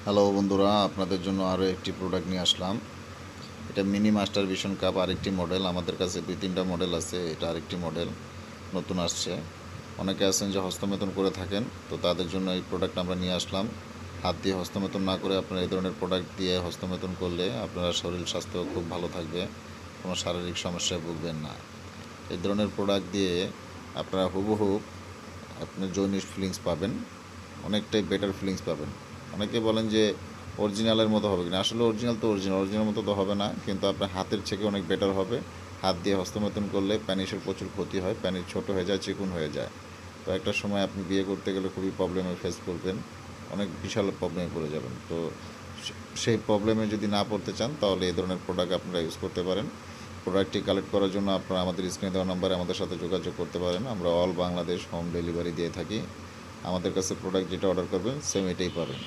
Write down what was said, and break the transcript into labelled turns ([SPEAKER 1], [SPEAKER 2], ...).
[SPEAKER 1] Hello বন্ধুরা, আপনাদের জন্য আরও একটি প্রোডাক্ট নিয়ে আসলাম। এটা মিনি মাস্টার ভিশন কাপ আরেকটি মডেল। আমাদের কাছে 2-3টা মডেল আছে, এটা আরেকটি মডেল নতুন আসছে। অনেকে আছেন যে হস্তমেতন করে থাকেন, তো তাদের জন্য এই প্রোডাক্ট আমরা নিয়ে আসলাম। হাত দিয়ে হস্তমেতন না করে আপনারা এই ধরনের প্রোডাক্ট দিয়ে হস্তমেতন করলে আপনার শরীর স্বাস্থ্য খুব ভালো থাকবে, কোনো শারীরিক সমস্যায় ভুগবেন না। এই ধরনের প্রোডাক্ট দিয়ে আপনারা হুবহু আপনি যৌনিক ফিলিংস পাবেন, অনেকটাই বেটার ফিলিংস পাবেন। অনেকে বলেন যে অরিজিনালের মতো হবে কিনা, আসলে অরিজিনাল তো অরিজিনাল মতো তো হবে না, কিন্তু আপনার হাতের থেকে অনেক বেটার হবে। হাত দিয়ে হস্তমৈথুন করলে প্যানিসের প্রচুর ক্ষতি হয়, প্যানিস ছোট হয়ে যায়, চিকুন হয়ে যায়। তো একটা সময় আপনি বিয়ে করতে গেলে খুবই প্রবলেমে ফেস করবেন, অনেক বিশাল প্রবলেমে পড়ে যাবেন। তো সেই প্রবলেমে যদি না পড়তে চান তাহলে এই ধরনের প্রোডাক্ট আপনারা ইউজ করতে পারেন। প্রোডাক্টটি কালেক্ট করার জন্য আপনারা আমাদের স্ক্রিনে দেওয়া নম্বরে আমাদের সাথে যোগাযোগ করতে পারেন। আমরা অল বাংলাদেশ হোম ডেলিভারি দিয়ে থাকি। আমাদের কাছে প্রোডাক্ট যেটা অর্ডার করবেন সেম এটাই পাবেন।